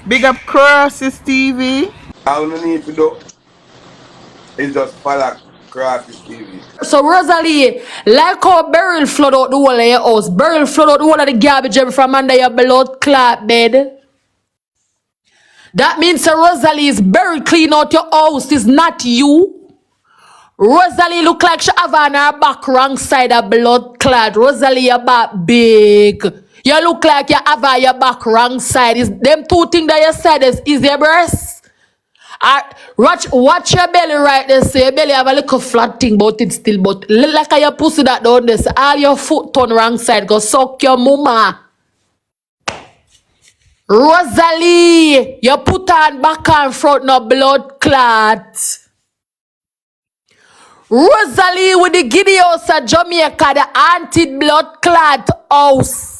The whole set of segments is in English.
Big up Crosses TV. All you need to do is just follow Crosses TV. So Rosealee, like how Beryl flood out the whole of your house, Beryl flood out the whole of the garbage from under your blood clot bed. That means Rosealee is Beryl clean out your house, is not you. Rosealee look like she have on her back wrong side of blood clot. Rosealee, your back big. You look like you have on your back wrong side. Is them two things that you said is your breast? Watch your belly right there. So your belly have a little flat thing about it still, but like your pussy that down there. So all your foot turn wrong side. Go suck your mama. Rosealee, you put on back and front no blood clot. Rosealee with the Giddy house of Jamaica, the anti-blood clot house.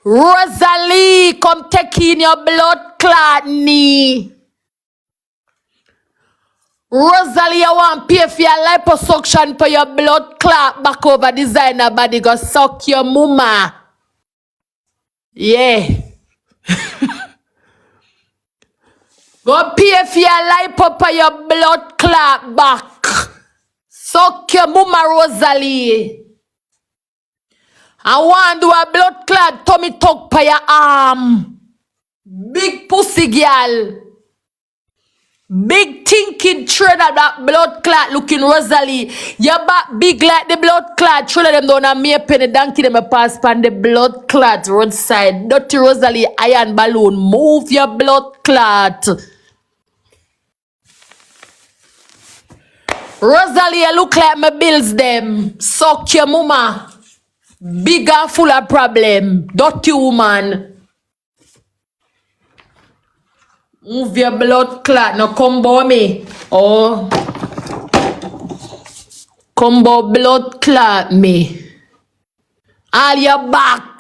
Rosealee, come take in your blood clot knee. Rosealee, you want to pay for your liposuction for your blood clot back over designer body. Go suck your mama. Yeah. Go pay for your lipo for your blood clot back. Suck your mama, Rosealee. I want to do a blood clot tummy tuck for your arm. Big pussy girl. Big thinking trade of that blood clot looking Rosealee. Your back big like the blood clot. Trade them down and me a penny donkey them a pass pan the blood clot roadside. Dirty Rosealee iron balloon. Move your blood clot. Rosealee, you look like my bills them. Suck your mama. Big and full of problem. Dirty woman. Move your blood clot. Now combo me. Oh. Combo blood clot me. All your back.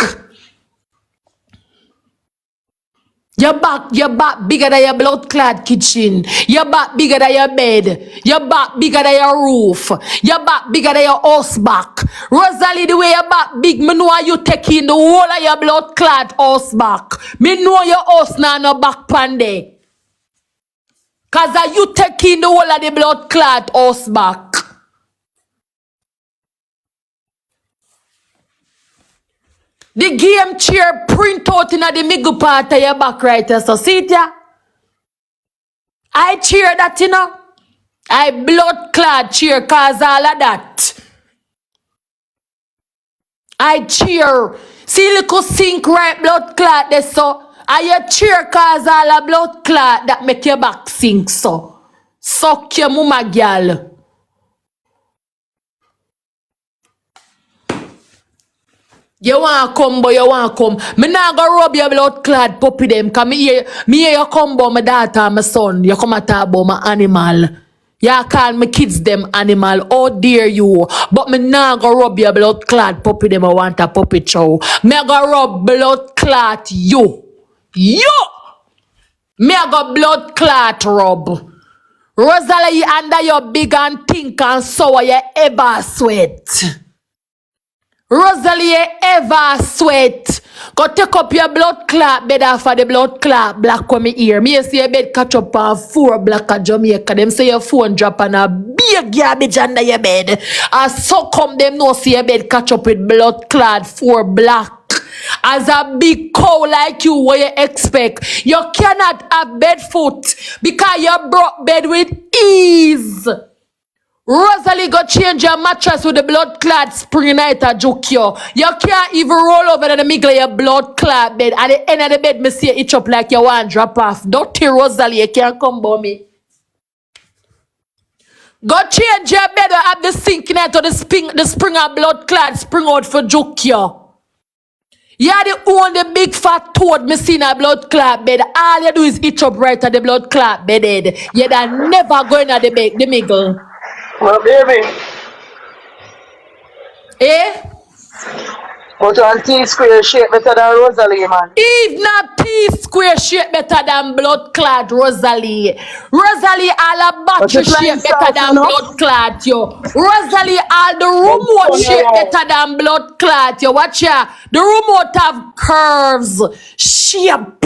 Your back bigger than your blood clot kitchen. Your back bigger than your bed. Your back bigger than your roof. Your back bigger than your house back. Rosealee, the way your back big, me know you taking the whole of your blood clot house back. Me know your house now no back pan there. Cause you taking the whole of the blood clot house back. The game chair print out in the middle part of your back right there. So see it ya? I cheer that you know. I blood clot cheer cause all of that. I cheer. See little sink right blood clot there so. I you cheer cause all of blood clot that make your back sink so. Suck your mama girl. You want come, but you want come. Me not go rub your blood clot puppy them. Cause me hear you come about my daughter and my son. You come and talk about my animal. You call my kids them animal. Oh dear you. But me not go rub your blood clot puppy them. I want a puppy chow. Me go rub blood clot you. You. Me go blood clot rub. Rosealee, you under your big and think and sour you ever sweat. Rosealee, you ever sweat. Go take up your blood clot bed off of the blood clot black on me ear. Me see your bed catch up on 4 black of Jamaica. Them say your phone drop on a big garbage under your bed. And so come them no see your bed catch up with blood clot 4 black. As a big cow like you, what you expect? You cannot have bed foot because you broke bed with ease. Rosealee go change your mattress with the blood clot spring night a joke you. You can't even roll over in the middle of your blood clot bed. At the end of the bed, me see you itch up like you want drop off. Dirty Rosealee, you can't come by me. Go change your bed or have the sink in it or the spring of blood clot spring out for joke you. You are the only big fat toad me see in a blood clot bed. All you do is itch up right at the blood clot bed head. You da never go in at the bed, the middle. My baby. Eh? But on T square shape better than Rosealee, man. If not T square shape better than blood clot, Rosealee. Rosealee all a But battery it's like shape better south, than you know? blood clot, yo. Rosealee all the Then remote turn shape around. better than blood clot, yo. Watch ya. The remote have curves. Shape.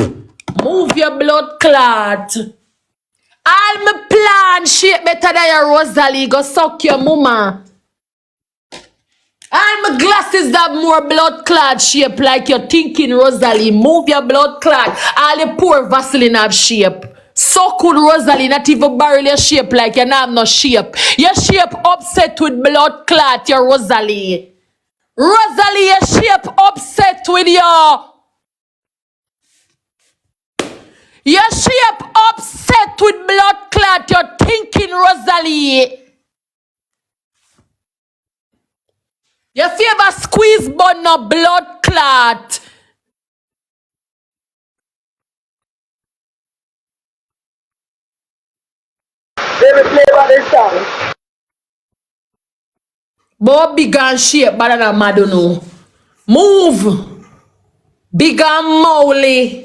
Move your blood clot. All my plan shape better than your Rosealee. Go suck your mama. All my glasses have more blood clot shape like you're thinking, Rosealee. Move your blood clot. All the poor Vaseline have shape. So could Rosealee not even barrel your shape like you have no shape. Your shape upset with blood clot, your Rosealee. Rosealee, your shape upset with your shape upset with blood clot. You're thinking, Rosealee. Your favor squeeze but no blood clot. Let me play by this song. But big and shape better than Madonna. Move. Big and Mowley.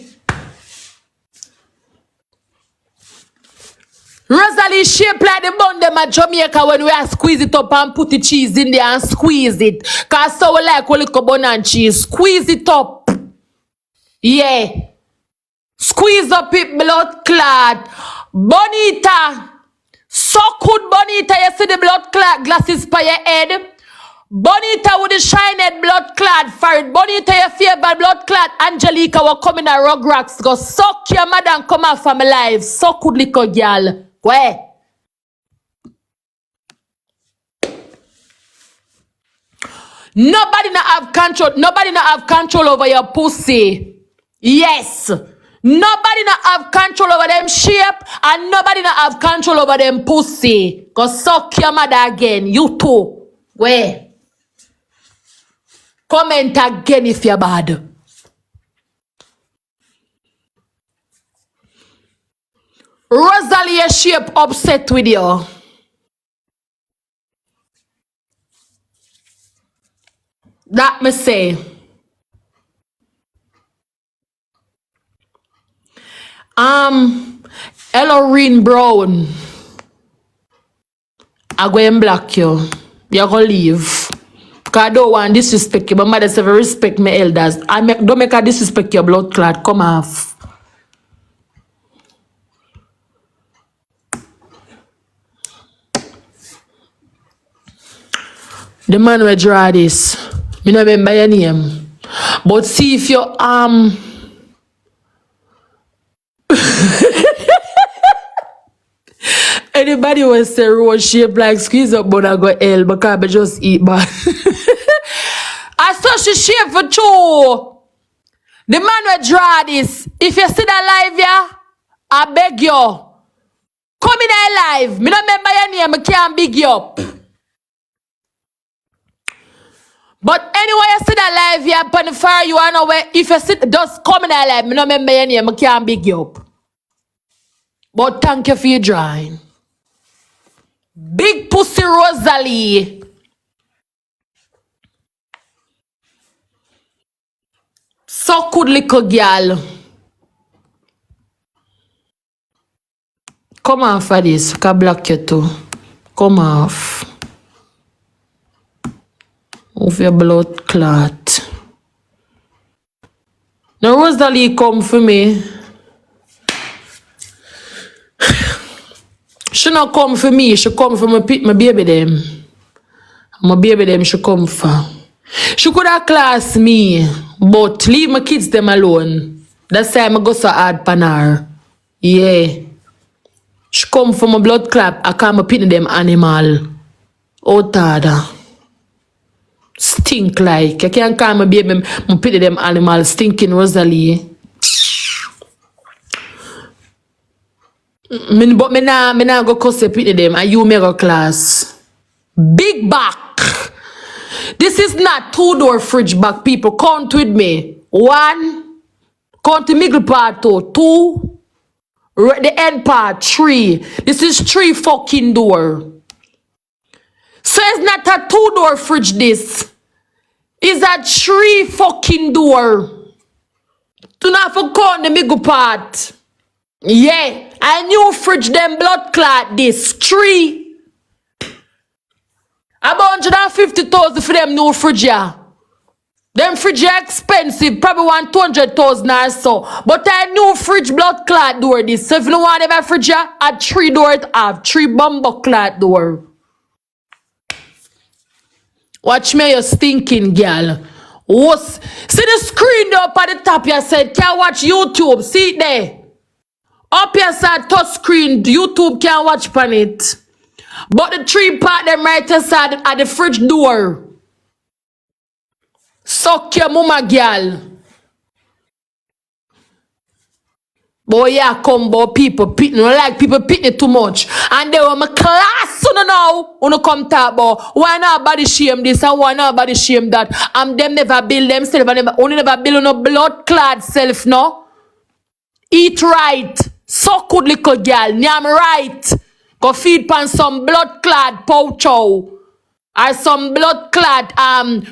Rosealee shape like the bun them at Jamaica when we are squeeze it up and put the cheese in there and squeeze it. Cause so we like we little bun and cheese. Squeeze it up. Yeah. Squeeze up it blood clot. Bonita. So good Bonita. You see the blood clot glasses by your head. Bonita with the shiny blood clot for it. Bonita your favorite blood clot. Angelica will come in a rugrats. Go suck your mother and come out from my life. So good little girl. Where? Nobody not have control. Nobody not have control over your pussy. Yes. Nobody not have control over them shape and nobody not have control over them pussy. Go suck your mother again. You too. Where? Comment again if you're bad. Rosealee, your shape upset with you. That me say. Eloreen Brown. I go and block you. You're gonna leave. Cause I don't want disrespect you. But mother say respect my elders. Don't make her disrespect your blood clot. Come off. The man will draw this. Me no remember your name. But see if you anybody will say road shape like squeeze up but I go hell because I just eat bad. I saw she shape for two. The man will draw this. If you see that live, yeah, I beg you. Come in there live. Me no remember your name, I can't big you up. But anyway, you see that live, yeah, upon the fire, you are nowhere. If you sit, just come in there live. Me no remember your name, I can't big you up. But thank you for your drawing. Big pussy Rosealee. So good little girl. Come off for this. Can block you too. Come off. Move your blood clot. Now Rosealee come for me. She not come for me. She come for my baby them. My baby them she come for. She could have class me, but leave my kids them alone. That's why I go so hard pan her. Yeah. She come for my blood clot. I can't pity them animal. Oh tada. Stink like. I can't call my baby my pity them animal. Stinking Rosealee. But me nah go cuss pity them. And you middle class. Big back. This is not two-door fridge back, people. Count with me. 1. Count the middle part 2. 2. The end part 3. This is 3 fucking door. So it's not a two-door fridge this. Is a 3 fucking door. Do not forget the middle part. Yeah, I knew fridge them blood clot this 3. About 150,000 for them new fridge, yeah. Them fridge are expensive, probably 200,000 or so. But I knew fridge blood clot door this. So if you don't want them a fridge, a 3 door it have 3 bumbo clot door. Watch me, you stinking girl. See the screen up at the top, you said, can't watch YouTube. See it there. Up here side, touch screen, YouTube can't watch on it. But the 3 part them right side at the fridge door. Suck your mama, girl. Boy, yeah, combo people pitting. I like people pitting too much. And they were my class, you know. When you come talk about why not body shame this and why not body shame that. And them never build themselves. Only never build no blood clad self, no. Eat right. So good little girl. Nyam right. Go feed pan some blood clad poucho. Or some blood clad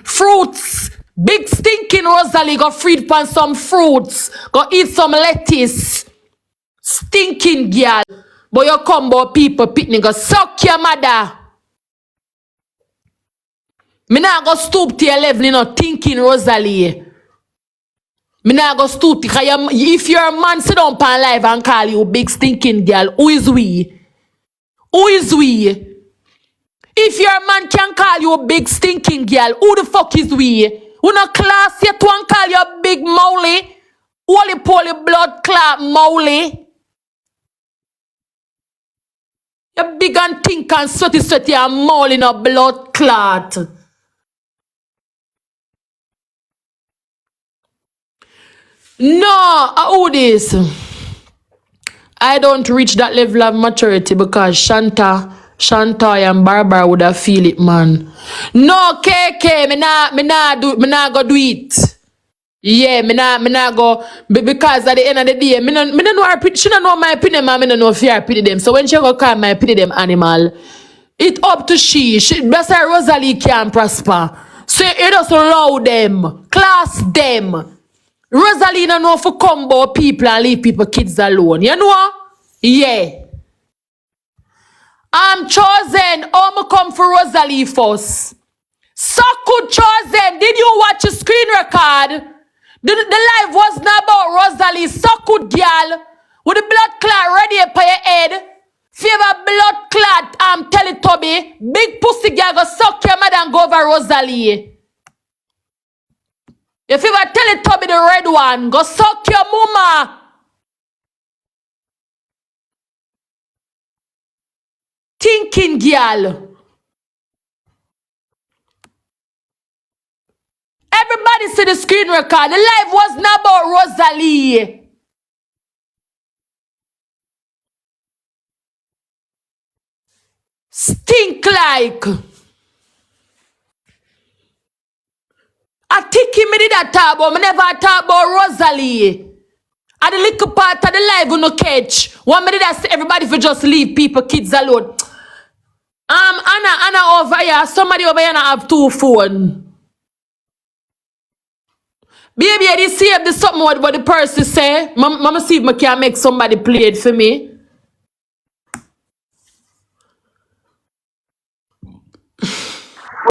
fruits. Big stinking Rosealee, go feed pan some fruits. Go eat some lettuce. Stinking girl. But you combo people picnic go suck your mother. Me nah go stoop to your level, you know, thinking Rosealee. Me nah go stoop to, if you're a man, sit down pan live and call you big stinking girl. Who is we? Who is we? If your man can call you a big stinking girl, who the fuck is we? Who no class yet one call you a big molly? Holy poly blood clot molly. You big and think and sweaty and molly in a blood clot. No, who this? I don't reach that level of maturity because Shanta and Barbara would have feel it, man. No, KK, me nah go do it. Yeah, me nah go because at the end of the day, me no know her she don't know my opinion, man. Me no know if her pity them. So when she go call my pity them animal, it up to she. That's why Rosealee can't prosper. So you just allow them, class them. Rosealee no know for combo people and leave people kids alone. You know? Yeah. I'm chosen. Me come for Rosealee first. So good chosen. Did you watch the screen record? The live was not about Rosealee. So good girl. With the blood clot ready upon your head. Favor blood clot, Teletubby. Big pussy girl go suck your mother and go over Rosealee. If you ever Teletubby the red one, go suck your mama. Thinking girl. Everybody see the screen record. The live was not about Rosealee. Stink like. I think me did that talk about. Me never talk about Rosealee. At the little part of the live you no catch. One minute I say everybody for just leave people, kids alone. Anna over here. Somebody over here have 2 phones. Baby, I did see if there's something what the person say. Mama see if I can make somebody play it for me.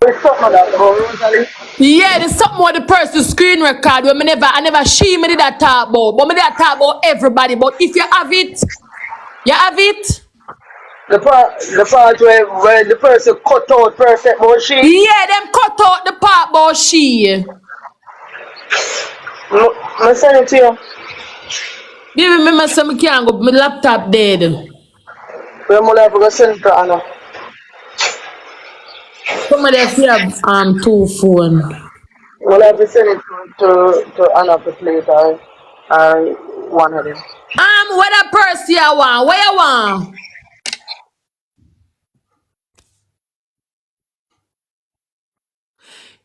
There's something about Rosealee. Yeah, there's something what the person screen record where I never she me did that talk about. But me did that talk about everybody. But if you have it, you have it. The part where the person cut out perfect about she. Yeah, them cut out the part about she. I send it to you. Baby, remember some can't go. My laptop dead. We're more likely to send it to Anna. Somebody else have 2 phones. We'll have to send it to Anna to play it one of them. What a purse you want? Where you want?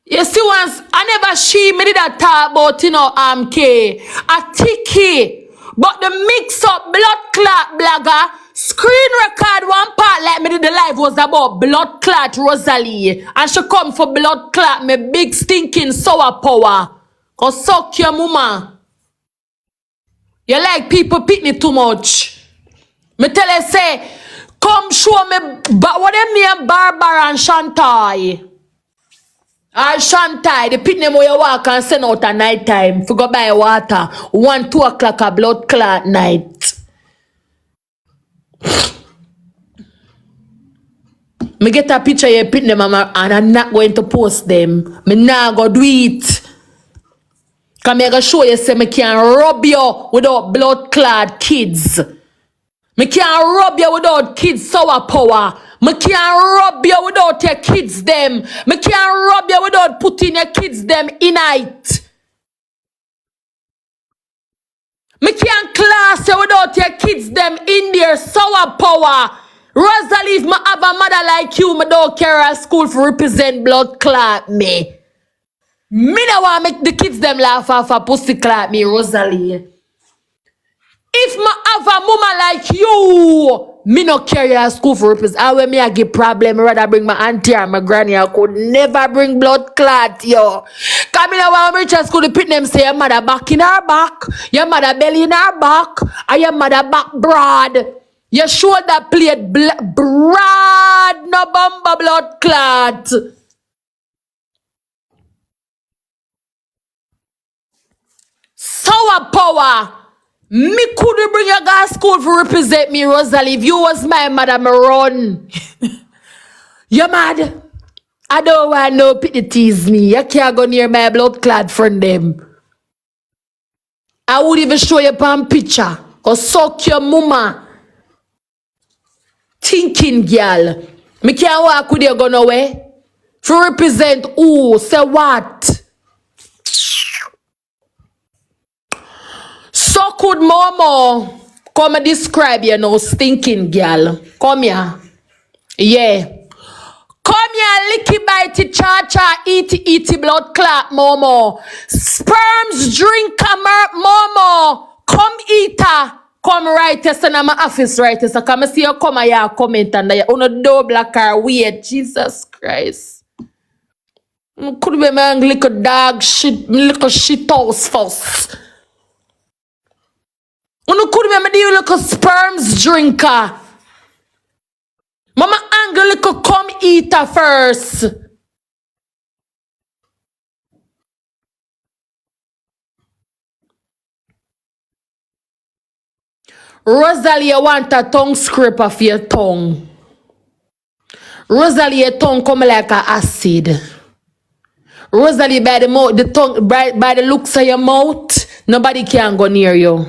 You see once, I never she me did that talk about, you know, K. A ticky. But the mix up blood clot blagger, Screen record one part like me did the live was about blood clot Rosealee. And she come for blood clot me big stinking sour power. Cause suck your mama. You like people picnic too much. Me tell her say, come show me what them name Barbara and Shantai. Or Shantai, the pit name where you walk and send out at night time. If you go buy water, 1, 2 o'clock a blood clot night. Me get a picture of your pit name and I'm not going to post them. Me nah go do it. Cause me go show you say me can rub you without blood clot kids. Me can't rub you without kids sour power. Me can't rub you without your kids them. Me can't rub you without putting your kids them in it. Me can't class you without your kids them in their sour power. Rosealee, if me have a mother like you, me don't care at school for represent blood clot me. Me no want make the kids them laugh off a pussy clot me, Rosealee. If me have a mama like you, me no carry her school for represent. And when me I get problem, I rather bring my auntie or my granny. I could never bring blood clot, yo. Cause me no want reach a school to put them say your mother back in her back, your mother belly in her back, and your mother back broad. Your shoulder plate broad, no bumper blood clot. Sour power. Me couldn't bring your girl school for represent me, Rosealee. If you was my mother, me run. You mad? I don't want no pity tease me. You can't go near my blood clad friend them. I would even show you a picture. Cause suck your mama. Thinking girl. Me can't walk with you go nowhere. For represent who? Say what? So could Momo come and describe you know stinking girl. Come here. Yeah. Come here, licky bitey cha-cha, eaty blood clot, Momo. Sperms drinker, Momo. Come eater. Come right this in my office right this. So come see you come here comment and you on door black or weird. Jesus Christ. Could be my little dog shit, little shit house first. You could be my little sperms drinker. Mama angle little come eater first. Rosealee, you want a tongue scrape of your tongue. Rosealee, your tongue come like a acid. Rosealee, by the mouth, the tongue, by the looks of your mouth, nobody can go near you.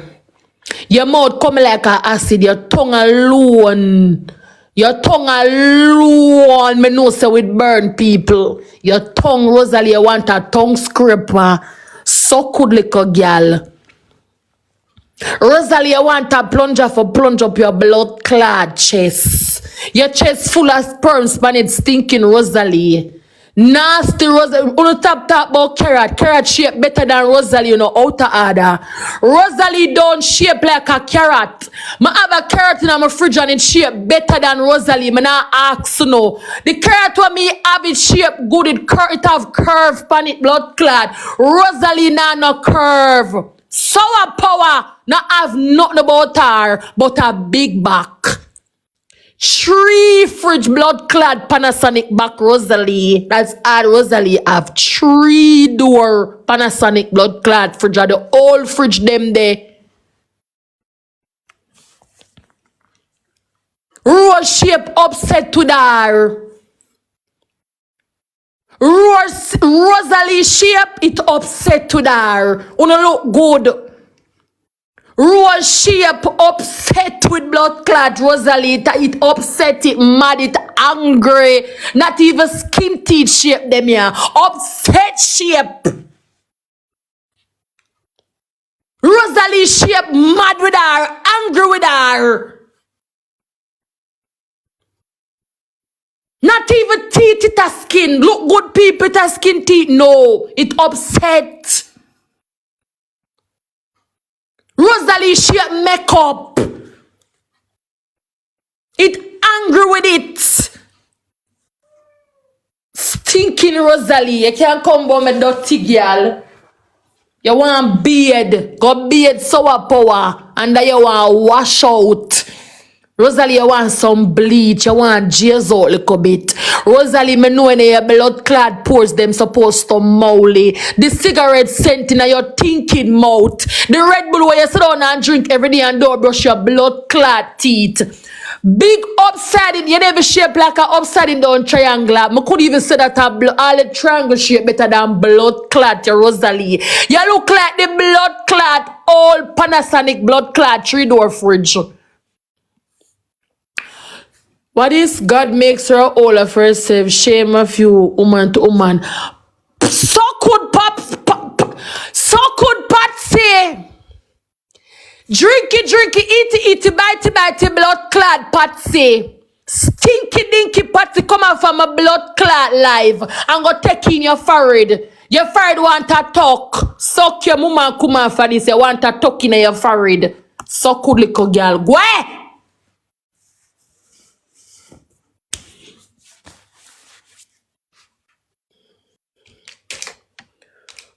Your mouth come like a acid. Your tongue alone. Your tongue alone. Me know say with burn people. Your tongue, Rosealee, you want a tongue scraper. So good little girl. Rosealee, you want a plunger for plunge up your blood clad chest. Your chest full of sperm span it stinking Rosealee. Nasty Rosealee. On top about carrot. Carrot shape better than Rosealee, you know, outer order. Rosealee don't shape like a carrot. I have a carrot in my fridge and it shape better than Rosealee. I not ask no. The carrot when me have it shape good, it have curve pan it blood clad. Rosealee nah no curve. Sour power not have nothing about her but a big back. 3 fridge blood clad Panasonic back Rosealee. That's all Rosealee have 3 door Panasonic blood clad fridge. The old fridge them there. Rose shape upset to there. Rosealee shape it upset to there. Una look good. Rose shape upset with blood clot Rosealee. It upset it mad it angry. Not even skin teeth shape them here. Upset shape. Rosealee shape mad with her. Angry with her. Not even teeth it a skin. Look good people it a skin teeth. No. It upset. Rosealee shape makeup. angry with it. Stinking Rosealee, you can't come by me dirty girl. You want beard, go beard sour power, and then you want wash out. Rosealee, you want some bleach, you want jizz out a little bit. Rosealee, me know when your blood clad pores them supposed to molly. The cigarette scent in your thinking mouth. The Red Bull where you sit down and drink every day and don't brush your blood clad teeth. Big upside in, you never shape like an upside down triangle. Me could even say that all the triangle shape better than blood clot, your Rosealee. You look like the blood clot, old Panasonic blood clot 3-door fridge. What is God makes her all of herself, shame of you, woman to woman. So could Patsy. Drinky, eaty, bitey, blood clad Patsy. Stinky dinky Patsy come out from a blood clad live and go take in your forehead. Your forehead want to talk. Suck your mama come out for this. You want to talk in your forehead. So could little girl. Go ahead.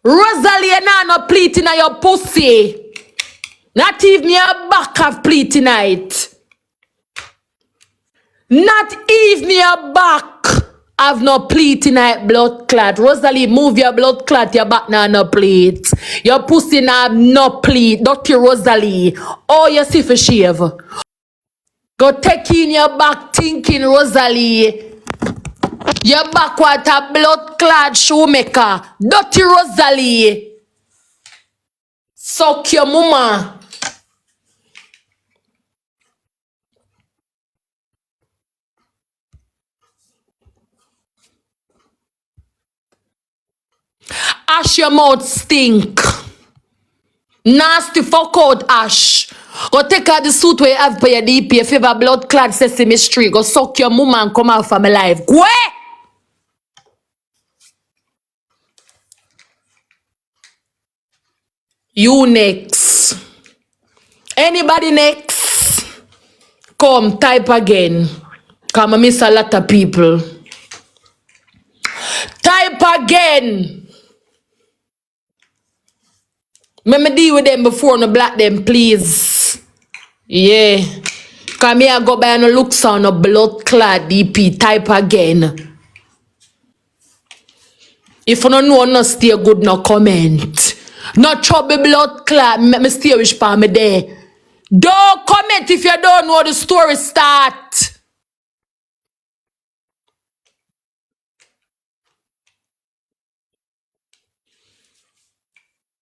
Rosealee, you no pleat in your pussy. Not even your back have pleat tonight. Not even your back have no pleat tonight, blood clot. Rosealee, move your blood clot, your back now no pleat. Your pussy now have no pleat. Dirty Rosealee. Oh, you see for shave. Go take in your back thinking, Rosealee. Your back what a blood clot shoemaker. Dirty Rosealee. Suck your mama. Ash your mouth stink. Nasty fuck out ash. Go take out the suit where you have for your DP. If you have a blood clad Sesame Street, go suck your mama and come out from my life. Go away. You next. Anybody next? Come, type again. Come, I miss a lot of people. Type again. Let me deal with them before no black them, please. Yeah. Come here, go by no looks on a blood clad DP. Type again. If you don't know, no stay good, no comment. No trouble blood clad. Me stay wish for me there. Don't comment if you don't know the story start.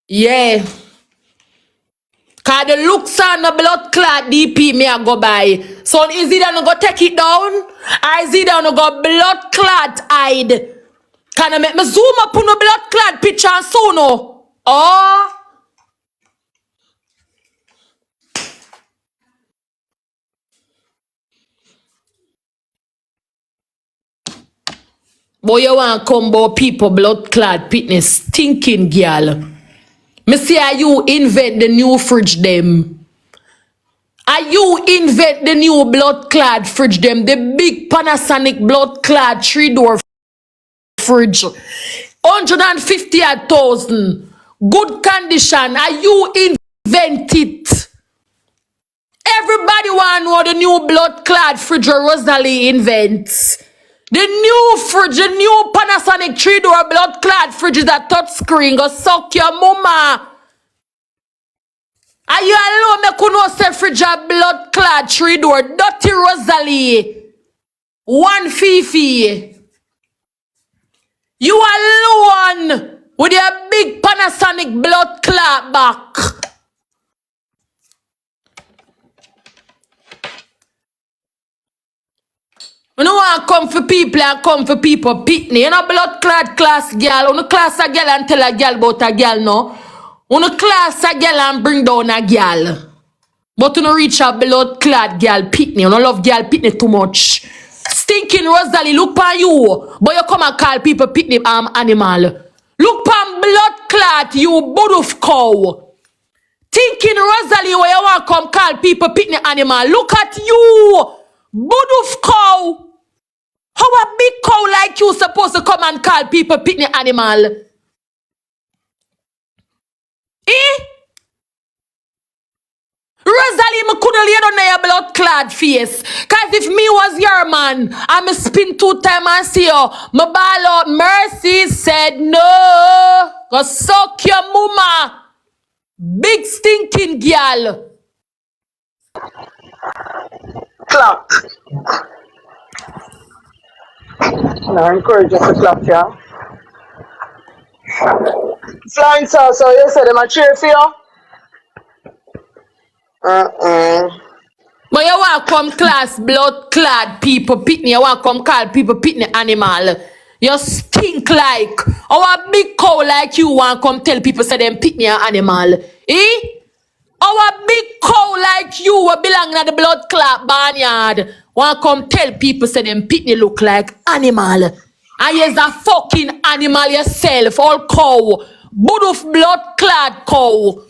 Yeah. Cause the looks on the blood clot DP me a go by. So is it gonna go take it down? Or is it gonna go blood clot hide? Can I make me zoom up on the blood clot picture and so no? Oh. Boy, you want combo people blood clot fitness stinking girl. Me say, are you invent the new fridge them? Are you invent the new blood clad fridge them? The big Panasonic blood clad 3-door fridge. 150,000. Good condition. Are you invent it? Everybody want to know the new blood clad fridge Rosealee invents. The new fridge, the new Panasonic 3-door blood clad fridge is a touch screen. Go suck your mama. Are you alone? Me could not say fridge a blood clad 3-door. Dirty Rosealee. One fifi. You alone with your big Panasonic blood clot back. You know I come for people and come for people pitney. You know blood clot class girl. You know class a girl and tell a girl about a girl no. You know class a girl and bring down a girl. But you know reach a blood clot girl pitney. You know love girl pitney too much. Stinking Rosealee, look pan you. But you come and call people pitney animal. Look pan blood clot, you buduf cow. Thinking Rosealee where you want come call people pitney animal. Look at you. Buduf cow. How a big cow like you supposed to come and call people picnic animal? Eh? Rosealee, me coulda lay down your blood clad face. Cause if me was your man, I me spin 2 times and see you. Me ball out mercy said no. Go suck your mama. Big stinking girl. Clap. I encourage you to clap, yeah. Flying saucer, you said them a cheer for you? But you want come class blood clad people picnic. You want come call people picnic animal. You stink like. Our big cow like you want come tell people say them picnic animal. Eh? Our big cow like you will belong in the blood clot barnyard. Want come tell people say them picnic look like animal. And you's a fucking animal yourself, all cow. Buduf blood clad cow.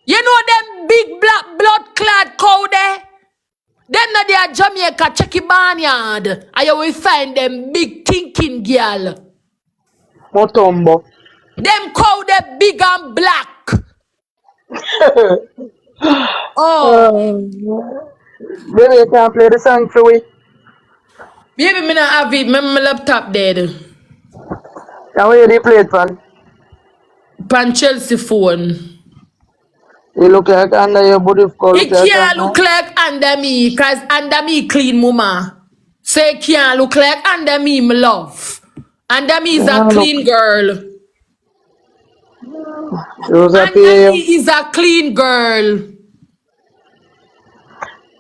You know them big black blood clad cow there? Them not there Jamaica checky barnyard. And you will find them big thinking girl. Motombo. Them cow they big and black. Oh. Baby, you can play the song for we. Baby, me not have it. My laptop dead. And where you play it from? Pan Chelsea phone. You look like under your body of color. It can't look like under me, cause under me clean mama. So it can't look like under me, my love. Under me is a clean girl. Under me is a clean girl.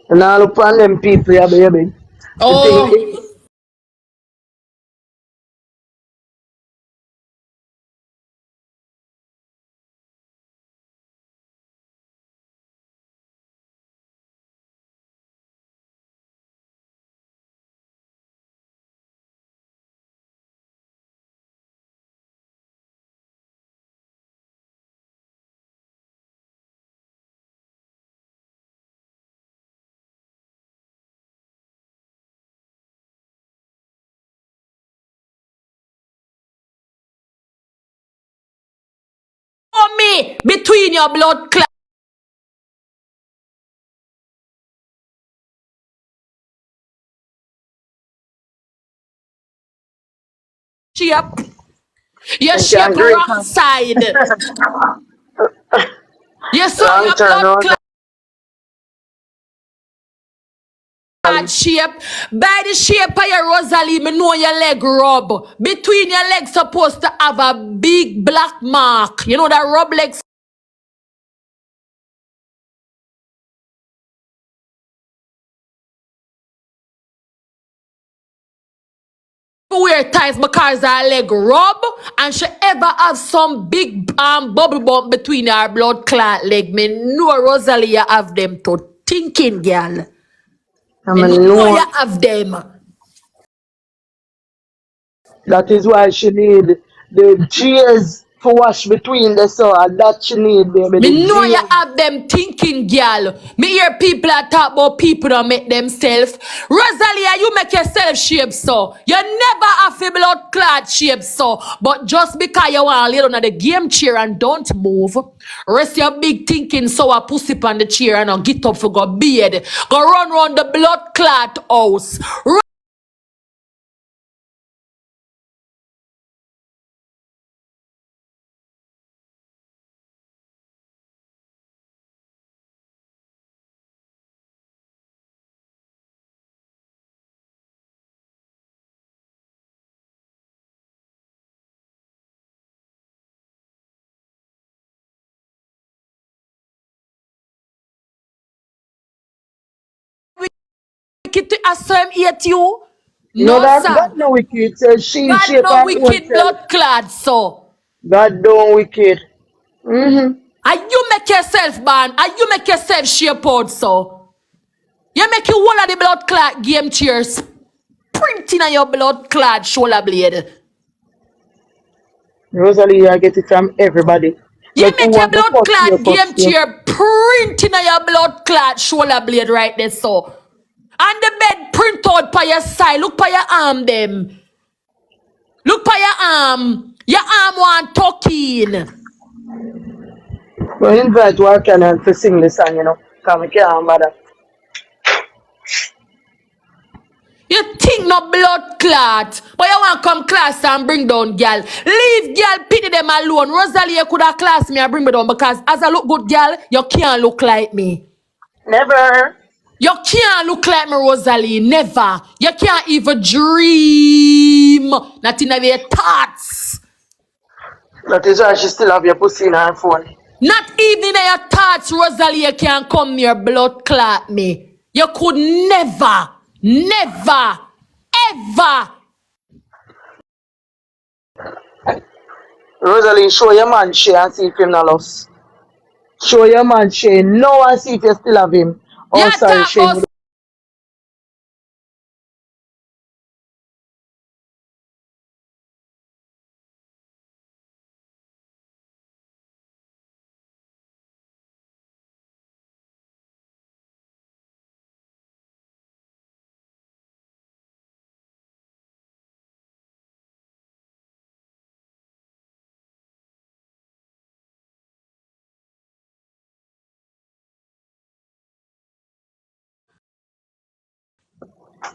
And I look on them people, yeah, baby. Oh. For me, between your blood clot. Shape. Your shape wrong side. You saw your blood clot shape. By the shape of your Rosealee, me know your leg rub. Between your legs supposed to have a big black mark. You know that rub legs. Wear ties because her leg rub and she ever have some big bubble bump between her blood clot leg. Me know Rosealee you have them to thinking girl. Me know you have them. That is why she need the cheers to wash between the so that she need, baby. Me know you have them thinking, girl. Me hear people that talk about people that make themselves. Rosealee, you make yourself shape so. You never have a blood clot shape so. But just because you want to lay down on the game chair and don't move, rest your big thinking so a pussy on the chair and get up for go bed. Go run round the blood clot house. I saw him eat you. No, No, sir. God no wicked. So she God shape no her wicked own blood self. clad so. God don't wicked. And you make yourself ban, and you make yourself shape out so. You make you one of the blood clot game cheers printing on your blood clad shoulder blade. Rosalie, I get it from everybody. You Like who make your want to blood fuck you, clot fuck game you. chair printing on your blood clot shoulder blade right there, so. And the bed print out by your side. Look by your arm, them. Look by your arm. Your arm want tucking. We invite Warkanan to sing the song, you know. Come, I can't bother. You think no blood clot, but you want come class and bring down girl. Leave girl, pity them alone. Rosalie, you could have class me and bring me down because as I look good girl, you can't look like me. Never. You can't look like me, Rosalie. Never. You can't even dream. Not in your thoughts. That is why she still have your pussy in her phone. Not even in your thoughts, Rosalie, you can come near blood clot me. You could never, never, ever. Rosalie, show your man Shay and see if him not lost. Show your man Shay now and see if you still have him. You Oh, sorry, talk Shay. about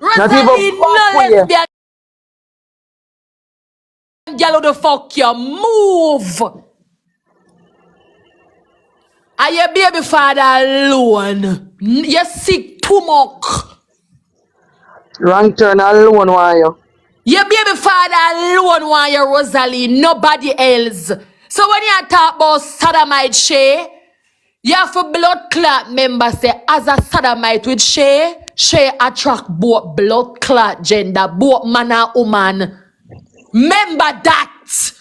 Not even Rosalie, back no way. lesbian girl who the fuck you move. Are your baby father alone? You sick too much. Wrong turn alone, why you? Your baby father alone want you, Rosalie, nobody else. So when you talk about sodomite Shay, you have a blood clot member say, as a sodomite with Shay, Shay attract both blood clot gender, both man and woman. Remember that.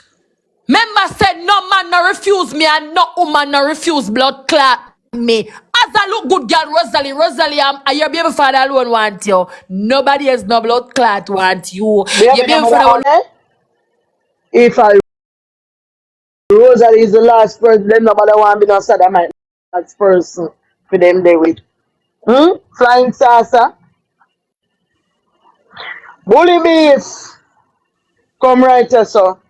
Member said no man no refuse me and no woman no refuse blood clot me. As I look good girl, Rosalie, your baby father alone want you. Nobody else no blood clot want you. Your Baby, no baby matter father honey. If I Rosalie is the last person, them nobody want to be no sodomite. Last person for them they with. Flying saucer. Bully bees. Come right here, so.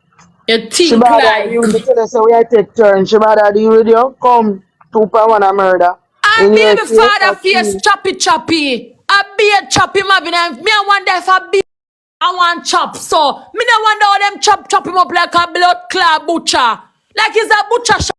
you think Shibada, like you will tell us how we take turn. Shibada, do you with you? Come. 2 1 a murder. I In your baby case, father face choppy. I be a choppy Marvin and me I wonder if I be I want chop so me no wonder how them chop him up like a blood clot butcher. Like he's a butcher shop.